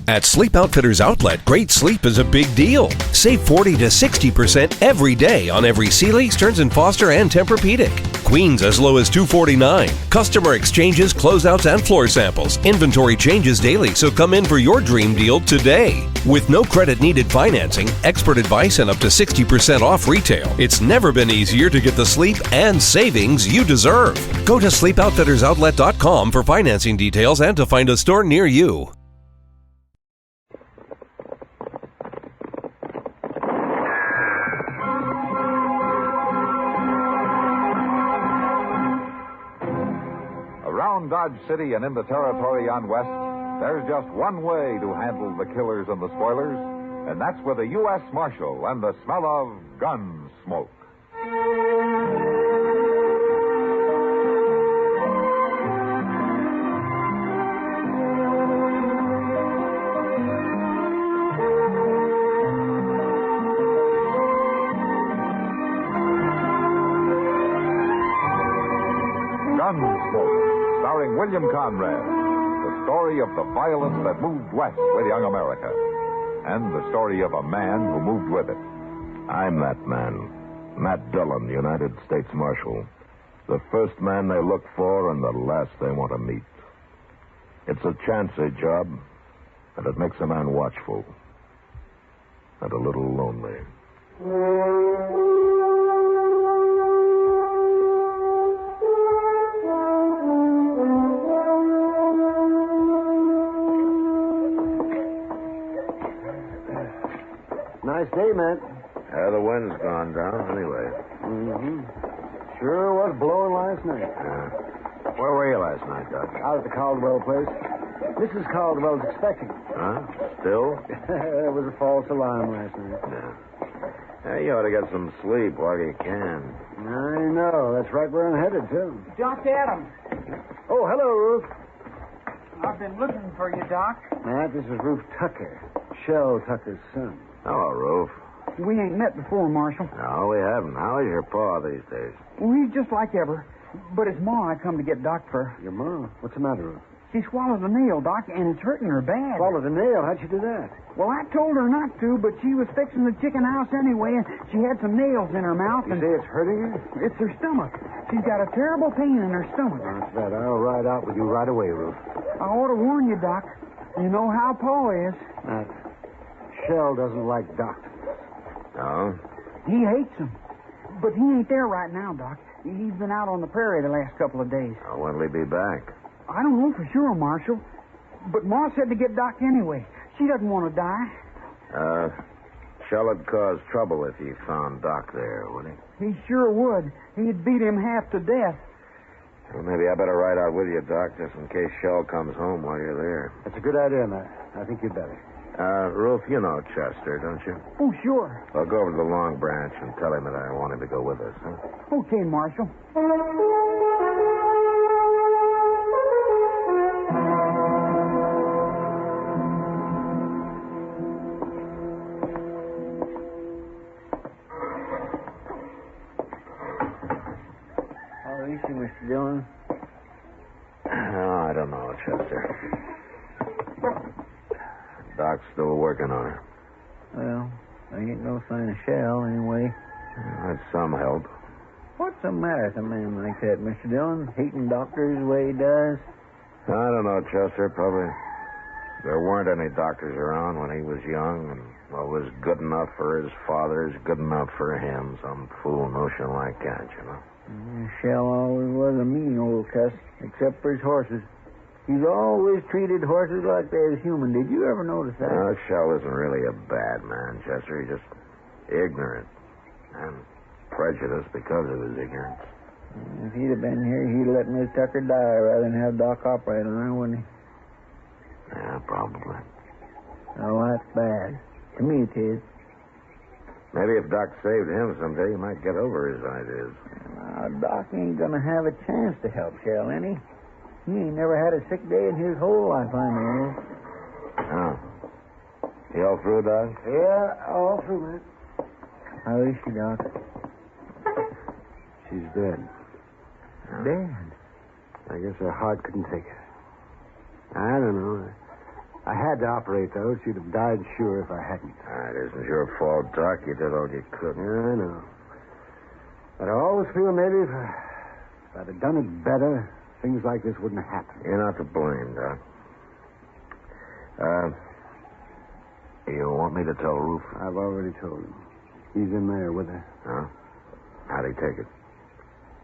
At Sleep Outfitters Outlet, great sleep is a big deal. Save 40 to 60% every day on every Sealy, Stearns & Foster, and Tempur-Pedic. Queens as low as $249. Customer exchanges, closeouts, and floor samples. Inventory changes daily, so come in for your dream deal today. With no credit needed financing, expert advice, and up to 60% off retail, it's never been easier to get the sleep and savings you deserve. Go to sleepoutfittersoutlet.com for financing details and to find a store near you. Around Dodge City and in the territory on West, there's just one way to handle the killers and the spoilers, and that's with a U.S. Marshal and the smell of Gunsmoke. Gunsmoke, starring William Conrad, the story of the violence that moved west with young America, and the story of a man who moved with it. I'm that man, Matt Dillon, United States Marshal. The first man they look for and the last they want to meet. It's a chancy job, and it makes a man watchful and a little lonely. Nice day, Matt. The wind's gone down anyway. Sure was blowing last night. Where were you last night, Doc? Out at the Caldwell place. Mrs. Caldwell's expecting. Huh? Still? It was a false alarm last night. Yeah. You ought to get some sleep while you can. I know. That's right where I'm headed, too. Doc Adams. Oh, hello, Ruth. I've been looking for you, Doc. Matt, this is Ruth Tucker. Shell Tucker's son. Hello, Roof. We ain't met before, Marshal. No, we haven't. How is your paw these days? Well, he's just like ever. But it's Ma I come to get Doc for. Your mom? What's the matter, Ruth? She swallowed a nail, Doc, and it's hurting her bad. Swallowed a nail? How'd she do that? Well, I told her not to, but she was fixing the chicken house anyway, and she had some nails in her mouth. You say it's hurting her? It's her stomach. She's got a terrible pain in her stomach. That's that. I'll ride out with you right away, Ruth. I ought to warn you, Doc. You know how Pa is. Matt, Shell doesn't like doctors. No? He hates them. But he ain't there right now, Doc. He's been out on the prairie the last couple of days. When'll he be back? I don't know for sure, Marshal. But Ma said to get Doc anyway. She doesn't want to die. Shell'd cause trouble if he found Doc there, would he? He sure would. He'd beat him half to death. Well, maybe I better ride out with you, Doc, just in case Shell comes home while you're there. That's a good idea, Matt. I think you'd better. Ruth, you know Chester, don't you? Oh, sure. I'll go over to the Long Branch and tell him that I want him to go with us, huh? Okay, Marshal. How is she, Mr. Dillon? Oh, I don't know, Chester. Doc's still working on her. Well, there ain't no sign of Shell, anyway. That's some help. What's the matter with a man like that, Mr. Dillon? Hating doctors the way he does? I don't know, Chester. Probably there weren't any doctors around when he was young, and what was good enough for his father is good enough for him. Some fool notion like that, you know. Shell always was a mean old cuss, except for his horses. He's always treated horses like they're human. Did you ever notice that? No, Shell isn't really a bad man, Chester. He's just ignorant and prejudiced because of his ignorance. If he'd have been here, he'd let Miss Tucker die rather than have Doc operate on her, wouldn't he? Yeah, probably. Oh, that's bad. To me, it is. Maybe if Doc saved him someday, he might get over his ideas. Doc ain't gonna have a chance to help Shell, any. He ain't never had a sick day in his whole life, I know. Oh. You all through, Doc? Yeah, all through, man. How is she, Doc? She's dead. Dead? I guess her heart couldn't take it. I don't know. I had to operate, though. She'd have died sure if I hadn't. It isn't your fault, Doc. You did all you could. Yeah, I know. But I always feel maybe if I'd have done it better, things like this wouldn't have happened. You're not to blame, Doc. You want me to tell Roof? I've already told him. He's in there with her. Huh? How'd he take it?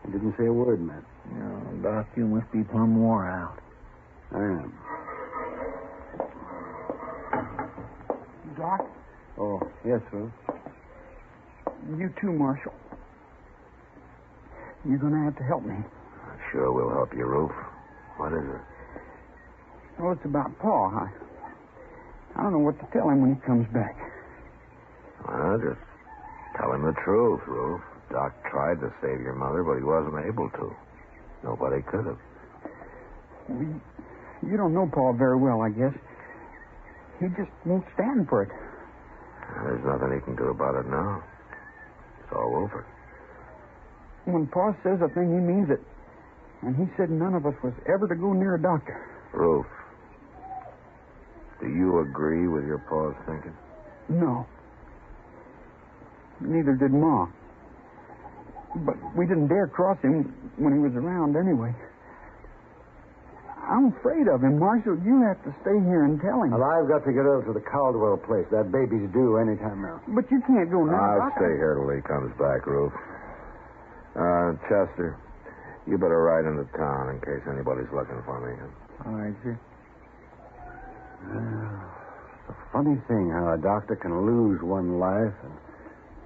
He didn't say a word, Matt. No, Doc, you must be plumb wore out. I am. Doc, Oh, yes, sir. you too, Marshal. You're going to have to help me. Sure, we'll help you, Roof. What is it? Well, it's about Pa. I don't know what to tell him when he comes back. Well, just tell him the truth, Roof. Doc tried to save your mother, but he wasn't able to. Nobody could have. You don't know Pa very well, I guess. He just won't stand for it. There's nothing he can do about it now. It's all over. When Pa says a thing, he means it. And he said none of us was ever to go near a doctor. Roof, do you agree with your Pa's thinking? No. Neither did Ma. But we didn't dare cross him when he was around anyway. I'm afraid of him, Marshal. You have to stay here and tell him. Well, I've got to get over to the Caldwell place. That baby's due any time now. But you can't go now. I'll Doc. stay here till he comes back, Roof. Chester, you better ride into town in case anybody's looking for me. All right, sir. It's a funny thing how a doctor can lose one life and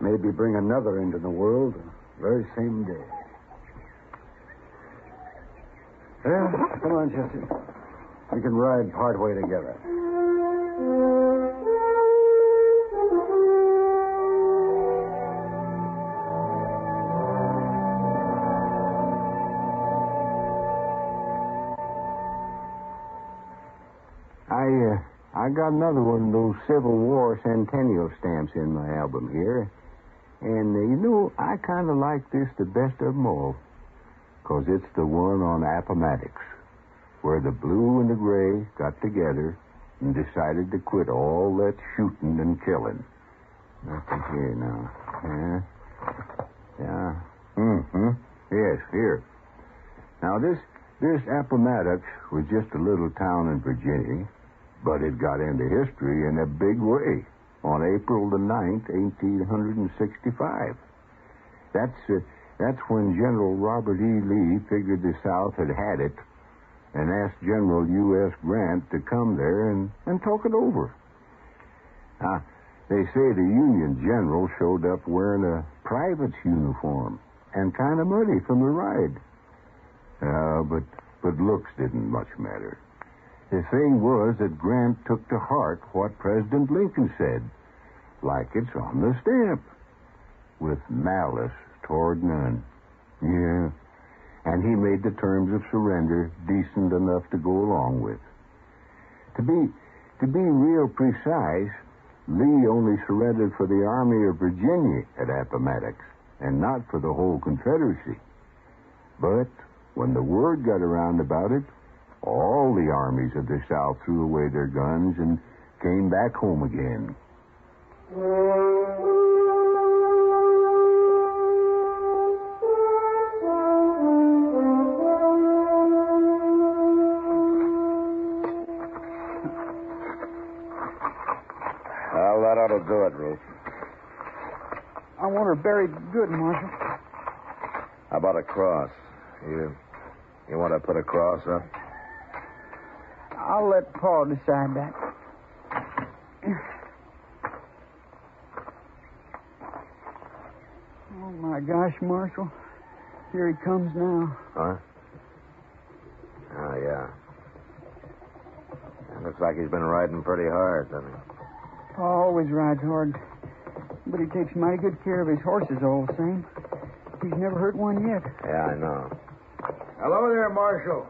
maybe bring another into the world the very same day. Well, come on, Chester. We can ride partway together. I got another one of those Civil War centennial stamps in my album here. And, I kind of like this the best of them all. Because it's the one on Appomattox, where the blue and the gray got together and decided to quit all that shooting and killing. Nothing here now. Yeah. Mm-hmm. Yes, here. Now, this Appomattox was just a little town in Virginia, but it got into history in a big way on April the 9th, 1865. That's when General Robert E. Lee figured the South had it and asked General U.S. Grant to come there and talk it over. Now, they say the Union general showed up wearing a private's uniform and kind of muddy from the ride. But looks didn't much matter. The thing was that Grant took to heart what President Lincoln said, like it's on the stamp, with malice toward none. Yeah. And he made the terms of surrender decent enough to go along with. To be real precise, Lee only surrendered for the Army of Virginia at Appomattox, and not for the whole Confederacy. But when the word got around about it, all the armies of the South threw away their guns and came back home again. Well, that ought to do it, Ruth. I want her buried good, Marshal. How about a cross? You want to put a cross up? I'll let Pa decide that. Oh, my gosh, Marshal. Here he comes now. Huh? Oh, yeah. It looks like he's been riding pretty hard, doesn't he? Pa always rides hard, but he takes mighty good care of his horses all the same. He's never hurt one yet. Yeah, I know. Hello there, Marshal.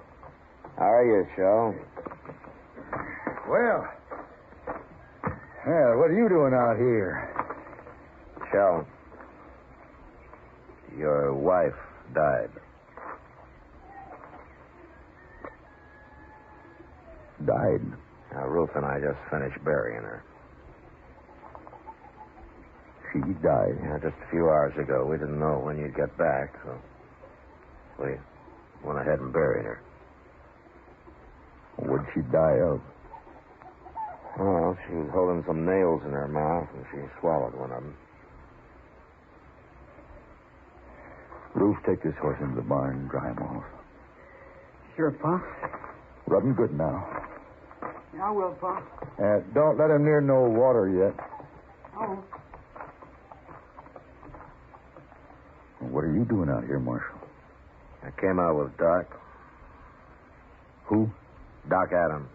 How are you, Shell? Well, what are you doing out here? Shell, your wife died. Died? Ruth and I just finished burying her. She died. Yeah, just a few hours ago. We didn't know when you'd get back, so we went ahead and buried her. What'd she die of? Well, she was holding some nails in her mouth, and she swallowed one of them. Ruth, take this horse into the barn and dry him off. Sure, Pa. Rub him good now. I will, Pa. Don't let him near no water yet. Oh. What are you doing out here, Marshal? I came out with Doc. Who? Doc Adams.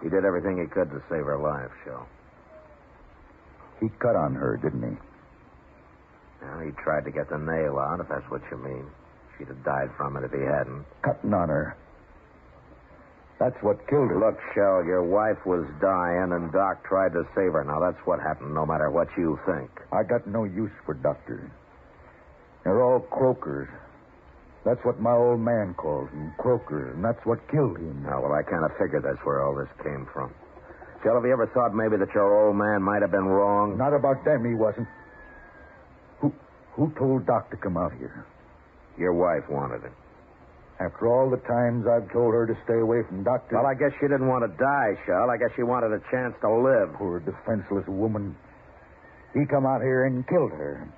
He did everything he could to save her life, Shell. He cut on her, didn't he? Well, he tried to get the nail out, if that's what you mean. She'd have died from it if he hadn't. Cutting on her. That's what killed her. Look, Shell, your wife was dying, and Doc tried to save her. Now, that's what happened, no matter what you think. I got no use for doctors. They're all croakers. That's what my old man calls them, croakers, and that's what killed him. Now, well, I kind of figured that's where all this came from. Shell, have you ever thought maybe that your old man might have been wrong? Not about them, he wasn't. Who told Doc to come out here? Your wife wanted it. After all the times I've told her to stay away from doctors. Well, I guess she didn't want to die, Shell. I guess she wanted a chance to live. Poor defenseless woman. He come out here and killed her.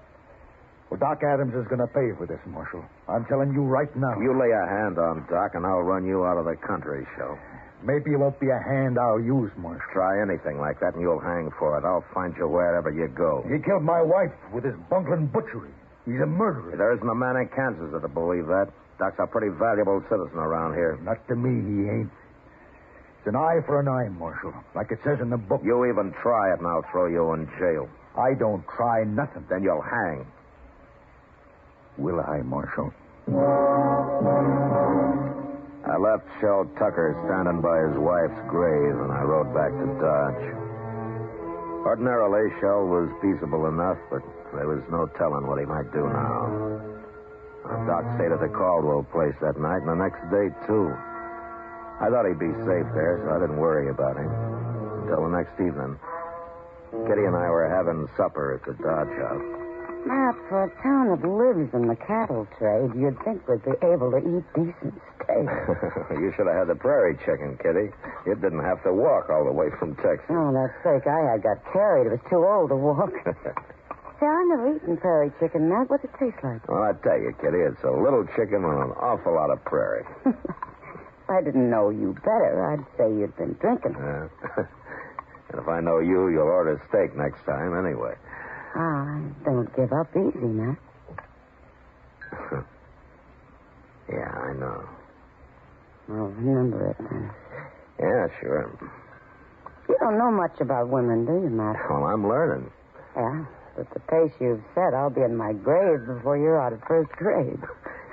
Well, Doc Adams is going to pay for this, Marshal. I'm telling you right now. You lay a hand on Doc, and I'll run you out of the country, Shell. Maybe it won't be a hand I'll use, Marshal. Try anything like that, and you'll hang for it. I'll find you wherever you go. He killed my wife with his bungling butchery. He's a murderer. There isn't a man in Kansas that'll believe that. Doc's a pretty valuable citizen around here. Not to me, he ain't. It's an eye for an eye, Marshal, like it says in the book. You even try it, and I'll throw you in jail. I don't try nothing. Then you'll hang. Will I, Marshal? I left Shell Tucker standing by his wife's grave, and I rode back to Dodge. Ordinarily, Shell was peaceable enough, but there was no telling what he might do now. Doc stayed at the Caldwell place that night, and the next day, too. I thought he'd be safe there, so I didn't worry about him. Until the next evening. Kitty and I were having supper at the Dodge house. Matt, for a town that lives in the cattle trade, you'd think we'd be able to eat decent steak. You should have had the prairie chicken, Kitty. You didn't have to walk all the way from Texas. Oh, that steak I had got carried. It was too old to walk. Say, I've never eaten prairie chicken, Matt. What's it taste like? Well, I tell you, Kitty, it's a little chicken with an awful lot of prairie. If I didn't know you better, I'd say you'd been drinking. And if I know you, you'll order steak next time anyway. Ah, don't give up easy, Matt. Yeah, I know. Oh, remember it, then. Yeah, sure. You don't know much about women, do you, Matt? Well, I'm learning. Yeah, but the pace you've set, I'll be in my grave before you're out of first grade.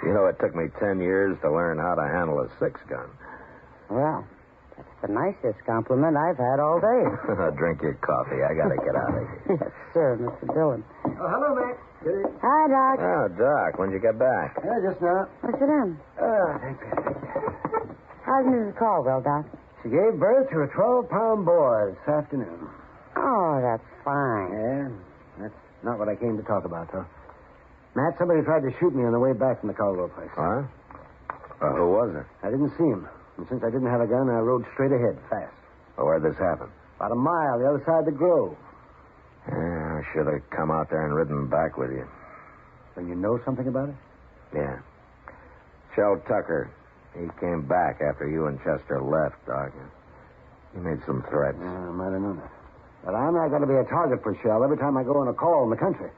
You know, it took me 10 years to learn how to handle a 6-gun. Well, that's the nicest compliment I've had all day. Drink your coffee. I gotta get out of here. Yes, sir, Mr. Dillon. Oh, hello, Mac. Hi, Doc. Oh, Doc, when'd you get back? Just now. What's it in? Thank you. How's Mrs. Caldwell, Doc? She gave birth to a 12-pound boy this afternoon. Oh, that's fine. Yeah, that's not what I came to talk about, though. Matt, somebody tried to shoot me on the way back from the Caldwell place. Huh? Who was it? I didn't see him. And since I didn't have a gun, I rode straight ahead, fast. Oh, where'd this happen? About a mile the other side of the grove. Yeah, I should have come out there and ridden back with you. Then you know something about it? Yeah. Shell Tucker. He came back after you and Chester left, Doc. He made some threats. Yeah, I might have known that. But I'm not going to be a target for Shell every time I go on a call in the country.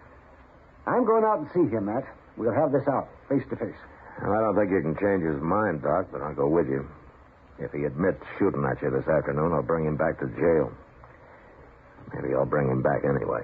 I'm going out and see him, Matt. We'll have this out, face to face. Well, I don't think you can change his mind, Doc, but I'll go with you. If he admits shooting at you this afternoon, I'll bring him back to jail. Maybe I'll bring him back anyway.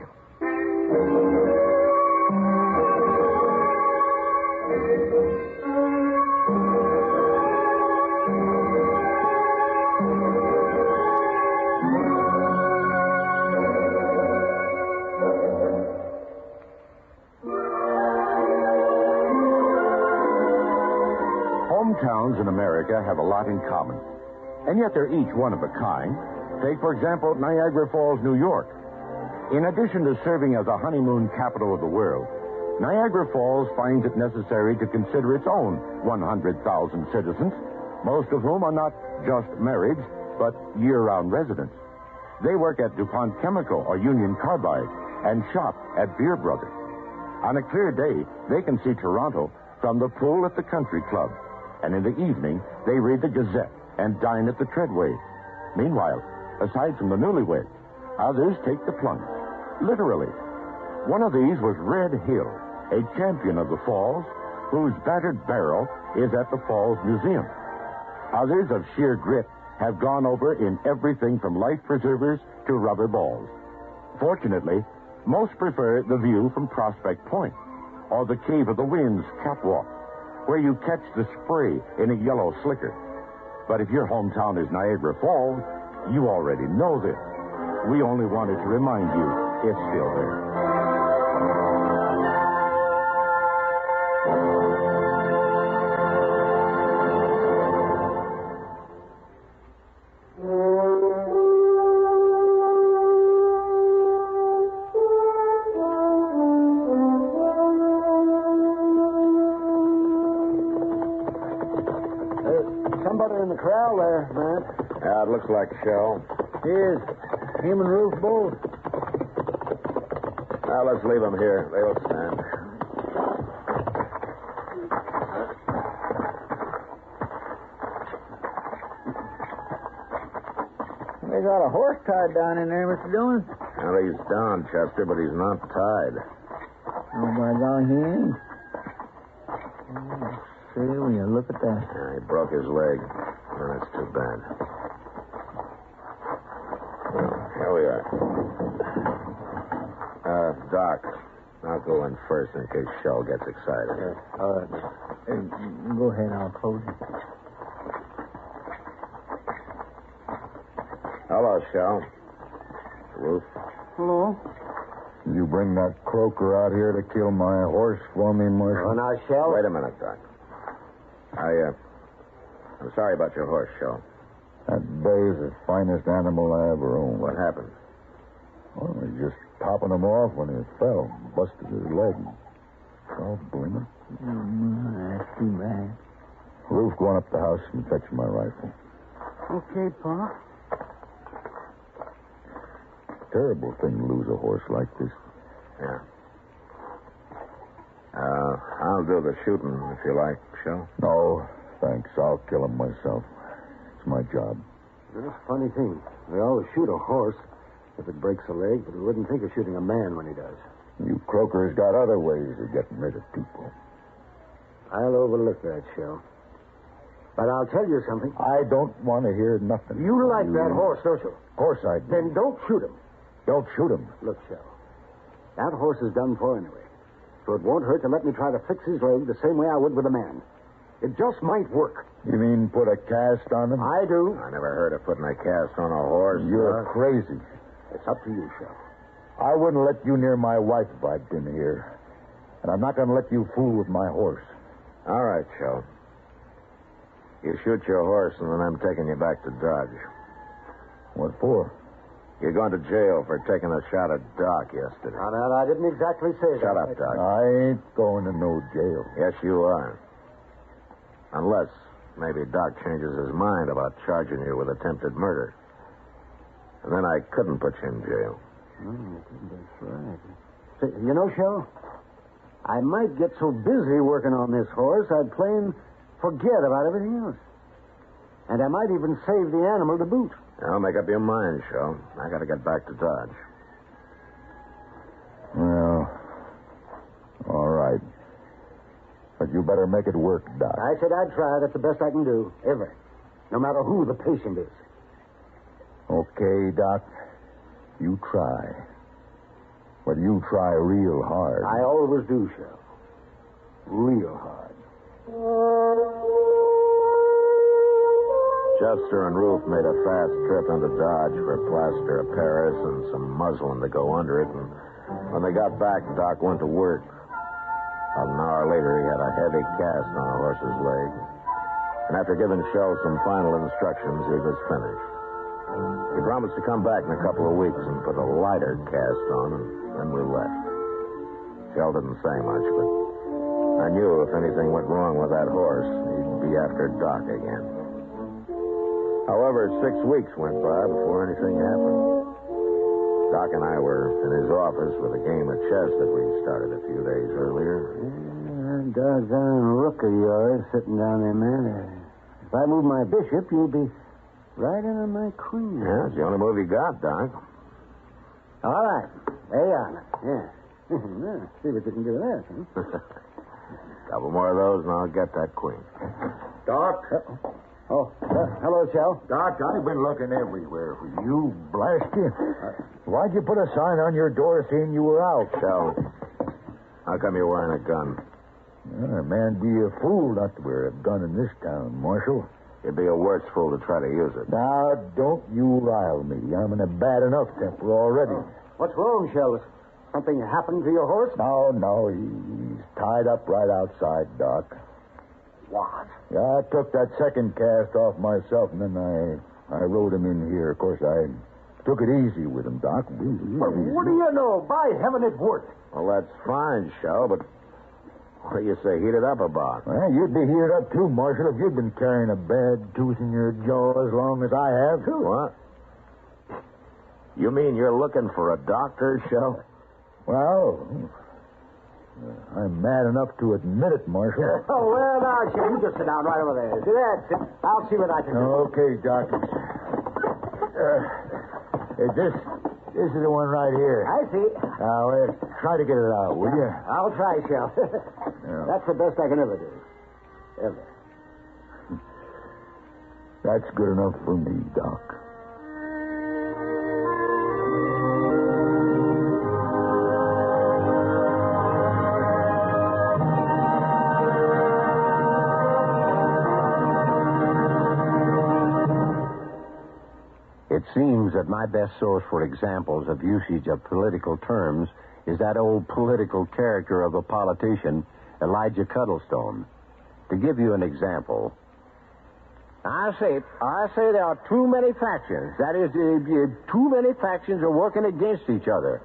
Hometowns in America have a lot in common. And yet they're each one of a kind. Take, for example, Niagara Falls, New York. In addition to serving as a honeymoon capital of the world, Niagara Falls finds it necessary to consider its own 100,000 citizens, most of whom are not just marrieds, but year-round residents. They work at DuPont Chemical or Union Carbide and shop at Beer Brothers. On a clear day, they can see Toronto from the pool at the country club. And in the evening, they read the Gazette and dine at the Treadway. Meanwhile, aside from the newlyweds, others take the plunge. Literally. One of these was Red Hill, a champion of the Falls, whose battered barrel is at the Falls Museum. Others of sheer grit have gone over in everything from life preservers to rubber balls. Fortunately, most prefer the view from Prospect Point or the Cave of the Winds catwalk, where you catch the spray in a yellow slicker. But if your hometown is Niagara Falls, you already know this. We only wanted to remind you it's still there. Somebody in the corral there, Matt. Yeah, it looks like Shell. Here's him and Ruth both. Now, let's leave them here. They'll stand. They got a horse tied down in there, Mr. Dillon. Well, he's down, Chester, but he's not tied. Oh, by God, he ain't. See, when you look at that. Yeah, he broke his leg. Well, that's too bad. Well, here we are. Doc, I'll go in first in case Shell gets excited. All right. Go ahead, I'll close it. Hello, Shell. Ruth. Hello? You bring that croaker out here to kill my horse for me, Marshal? Oh, now, Shell. Wait a minute, Doc. I'm sorry about your horse, Shell. That bay is the finest animal I ever owned. What happened? Well, I was just topping him off when he fell. Busted his leg. Oh, blimey. That's too bad. Ruth, go on up the house and fetch my rifle. Okay, Pa. Terrible thing to lose a horse like this. Yeah. I'll do the shooting if you like, Shell. No, thanks. I'll kill him myself. It's my job. That's a funny thing. We always shoot a horse if it breaks a leg, but we wouldn't think of shooting a man when he does. You croakers got other ways of getting rid of people. I'll overlook that, Shell. But I'll tell you something. I don't want to hear nothing. You like that horse, don't you? Of course I do. Then don't shoot him. Don't shoot him. Look, Shell. That horse is done for anyway. So it won't hurt to let me try to fix his leg the same way I would with a man. It just might work. You mean put a cast on him? I do. I never heard of putting a cast on a horse. You're crazy. It's up to you, Shell. I wouldn't let you near my wife if I'd been here. And I'm not going to let you fool with my horse. All right, Shell. You shoot your horse, and then I'm taking you back to Dodge. What for? You're going to jail for taking a shot at Doc yesterday. Now, I didn't exactly say that. Shut up, Doc. I ain't going to no jail. Yes, you are. Unless maybe Doc changes his mind about charging you with attempted murder. And then I couldn't put you in jail. That's right. Say, you know, Shell, I might get so busy working on this horse, I'd plain forget about everything else. And I might even save the animal to boot. Now, make up your mind, Shell. I got to get back to Dodge. Well, all right. But you better make it work, Doc. I said I'd try. That's the best I can do, ever. No matter who the patient is. Okay, Doc. You try. But you try real hard. I always do, Shell. Real hard. Chester and Ruth made a fast trip into Dodge for plaster of Paris and some muslin to go under it. And when they got back, Doc went to work. About an hour later, he had a heavy cast on the horse's leg. And after giving Shell some final instructions, he was finished. He promised to come back in a couple of weeks and put a lighter cast on, and then we left. Shell didn't say much, but I knew if anything went wrong with that horse, he'd be after Doc again. However, 6 weeks went by before anything happened. Doc and I were in his office with a game of chess that we started a few days earlier. That doggone rook of yours sitting down there, man. If I move my bishop, you'll be right in on my queen. Yeah, it's the only move you got, Doc. All right. There you are. Yeah. Well, see what you can do with that, huh? Couple more of those, and I'll get that queen. Doc? Hello, Shell. Doc, I've been looking everywhere for you. Blast you. Why'd you put a sign on your door saying you were out? Shell, how come you're wearing a gun? Man, be a fool not to wear a gun in this town, Marshal. You'd be a worse fool to try to use it. Now, don't you rile me. I'm in a bad enough temper already. What's wrong, Shell? Something happened to your horse? No, he's tied up right outside, Doc. What? Yeah, I took that second cast off myself, and then I rode him in here. Of course, I took it easy with him, Doc. Well, what do you know? By heaven, it worked. Well, that's fine, Shell, but what do you say heated up about? Well, you'd be heated up, too, Marshal, if you'd been carrying a bad tooth in your jaw as long as I have. What? You mean you're looking for a doctor, Shell? Well, I'm mad enough to admit it, Marshal. Oh, well, now, Shell, you just sit down right over there. See that? I'll see what I can do. Okay, Doc. This is the one right here. I see. Now, try to get it out, will you? I'll try, Shell. That's the best I can ever do. Ever. That's good enough for me, Doc. It seems that my best source for examples of usage of political terms is that old political character of a politician, Elijah Cuddlestone. To give you an example, I say there are too many factions. That is, too many factions are working against each other.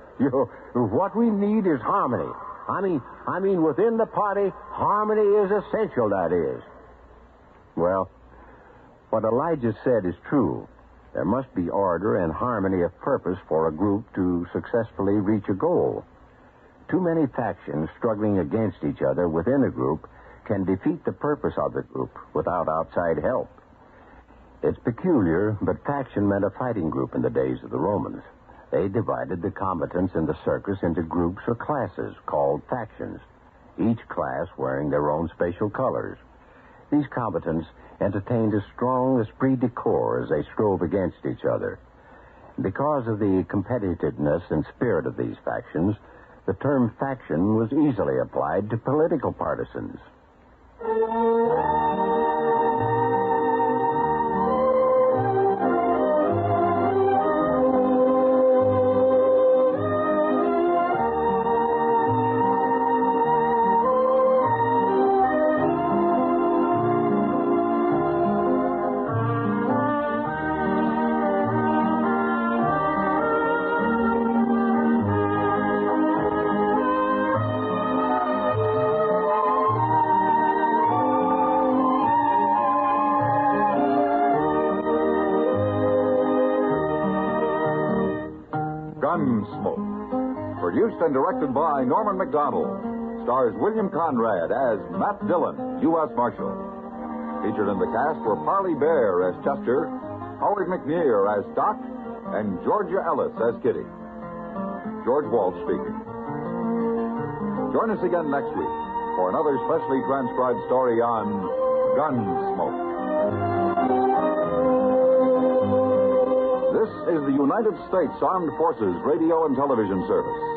What we need is harmony. I mean, within the party, harmony is essential, that is. Well, what Elijah said is true. There must be order and harmony of purpose for a group to successfully reach a goal. Too many factions struggling against each other within a group can defeat the purpose of the group without outside help. It's peculiar, but faction meant a fighting group in the days of the Romans. They divided the combatants in the circus into groups or classes called factions, each class wearing their own special colors. These combatants entertained a strong esprit de corps as they strove against each other. Because of the competitiveness and spirit of these factions, the term faction was easily applied to political partisans. Gunsmoke. Produced and directed by Norman Macdonnell. Stars William Conrad as Matt Dillon, U.S. Marshal. Featured in the cast were Parley Bear as Chester, Howard McNear as Doc, and Georgia Ellis as Kitty. George Walsh speaking. Join us again next week for another specially transcribed story on Gunsmoke. This is the United States Armed Forces Radio and Television Service.